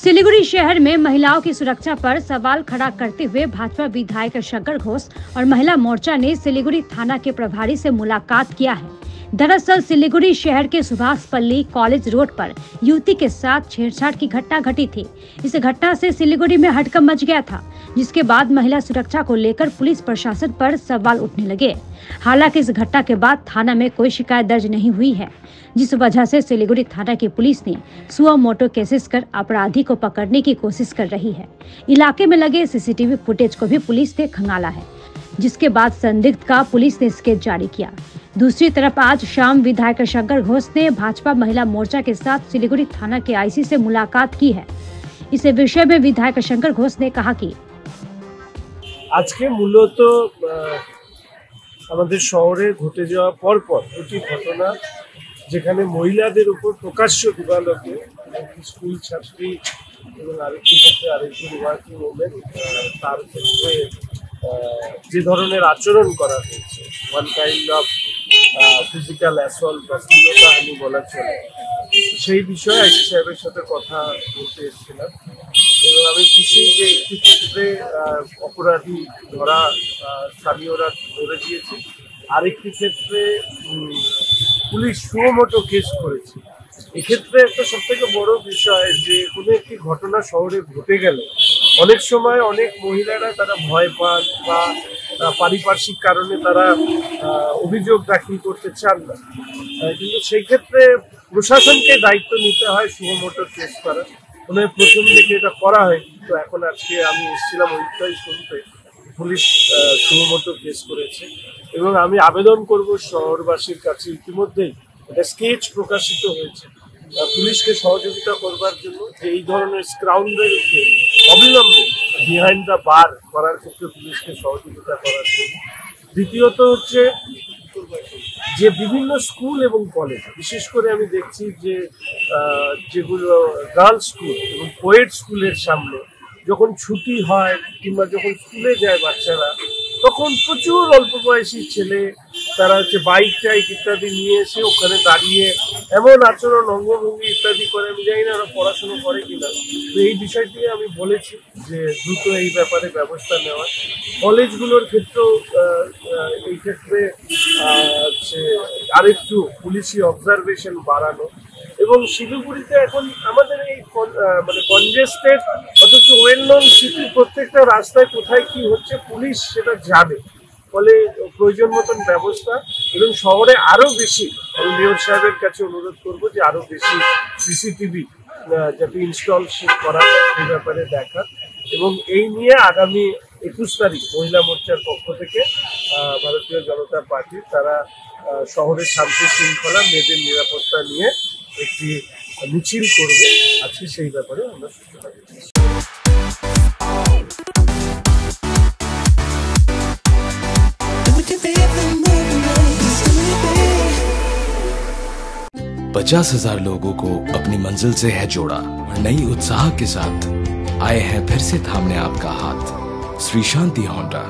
सिलीगुड़ी शहर में महिलाओं की सुरक्षा पर सवाल खड़ा करते हुए भाजपा विधायक शंकर घोष और महिला मोर्चा ने सिलीगुड़ी थाना के प्रभारी से मुलाकात किया है। दरअसल सिलीगुड़ी शहर के सुभाष पल्ली कॉलेज रोड पर युवती के साथ छेड़छाड़ की घटना घटी थी। इस घटना से सिलीगुड़ी में हड़कंप मच गया था, जिसके बाद महिला सुरक्षा को लेकर पुलिस प्रशासन पर सवाल उठने लगे। हालांकि इस घटना के बाद थाना में कोई शिकायत दर्ज नहीं हुई है, जिस वजह से सिलीगुड़ी थाना की पुलिस ने सुओ मोटो केसेस कर अपराधी को पकड़ने की कोशिश कर रही है। इलाके में लगे सीसीटीवी फुटेज को भी पुलिस ने खंगाला है, जिसके बाद संदिग्ध का पुलिस ने स्केच जारी किया। दूसरी तरफ आज शाम विधायक शंकर घोष ने भाजपा महिला मोर्चा के साथ सिलीगुड़ी थाना के आईसी से मुलाकात की है। इस विषय में विधायक शंकर घोष ने कहा कि आज के মূলত আমাদের শহরে ঘটে যাওয়া পরপর দুটি ঘটনা যেখানে মহিলাদের উপর প্রকাশ্য দিবালোকে স্কুল ছাত্রী এবং আরেকটি ক্ষেত্রে আরেকজন ওয়ার্কিং ওমেন তার ক্ষেত্রে যে ধরনের আচরণ করা হয়েছে one kind of physical assault বা শ্লীলতাহানি বলা চলে, সেই বিষয়ে আইসি সাহেবের সাথে কথা বলতে এসেছিলাম এবং আমি খুশি যে একটি ক্ষেত্রে অপরাধী ধরা স্থানীয়রা ধরে দিয়েছে, আরেকটি ক্ষেত্রে পুলিশ সুও মোটো কেস করেছে। এক্ষেত্রে একটা সবথেকে বড় বিষয় যে কোনো একটি ঘটনা শহরে ঘটে গেলে অনেক সময় অনেক মহিলারা তারা ভয় পান বা পারিপার্শ্বিক কারণে তারা অভিযোগ দাখিল করতে চান না, কিন্তু সেই ক্ষেত্রে প্রশাসনকে দায়িত্ব নিতে হয় সুও মোটো কেস করা। ওনার প্রথম দিকে এটা করা হয়, তো এখন আজকে আমি এসেছিলাম ওইটাই শুনতে পুলিশ সুও মোটো কেস করেছে এবং আমি আবেদন করব শহরবাসীর কাছে, ইতিমধ্যেই একটা স্কেচ প্রকাশিত হয়েছে পুলিশকে সহযোগিতা করবার জন্য যে এই ধরনের স্ক্রাউন্ডারকে অবিলম্বে বিহাইন্ড দ্য বার করার ক্ষেত্রে পুলিশকে সহযোগিতা করার জন্য। দ্বিতীয়ত হচ্ছে যে বিভিন্ন স্কুল এবং কলেজ, বিশেষ করে আমি দেখছি যে যেগুলো গার্লস স্কুল এবং কোয়েড স্কুলের সামনে যখন ছুটি হয় কিংবা যখন স্কুলে যায় বাচ্চারা, তখন প্রচুর অল্প বয়সী ছেলে তারা হচ্ছে বাইক টাইক ইত্যাদি নিয়ে এসে ওখানে দাঁড়িয়ে এমন আচরণ অঙ্গভঙ্গি ইত্যাদি করে, আমি জানি না ওরা পড়াশুনো করে কিনা। তো এই বিষয়টি আমি বলেছি যে দ্রুত এই ব্যাপারে ব্যবস্থা নেওয়া, কলেজগুলোর ক্ষেত্রেও এই ক্ষেত্রে হচ্ছে আরেকটু পুলিশি অবজারভেশন বাড়ানো এবং শিলিগুড়িতে এখন আমাদের এই মানে কনজেস্টেড অথচ ওয়েল নোন সিটি, প্রত্যেকটা রাস্তায় কোথায় কি হচ্ছে পুলিশ সেটা জানে, ফলে প্রয়োজন মতন ব্যবস্থা এবং শহরে আরও বেশি, আমি মেয়র সাহেবের কাছে অনুরোধ করব যে আরও বেশি সিসিটিভি যাতে ইনস্টলশিপ করা হয় সেই ব্যাপারে দেখা, এবং এই নিয়ে আগামী 21 তারিখ মহিলা মোর্চার পক্ষ থেকে ভারতীয় জনতা পার্টি তারা শহরের শান্তি শৃঙ্খলা মেয়েদের নিরাপত্তা নিয়ে একটি মিছিল করবে। আজকে সেই ব্যাপারে আমরা সূচনা দিচ্ছি। 50,000 लोगों को अपनी मंजिल से है जोड़ा और नई उत्साह के साथ आए हैं फिर से थामने आपका हाथ। श्री शांति होंडा।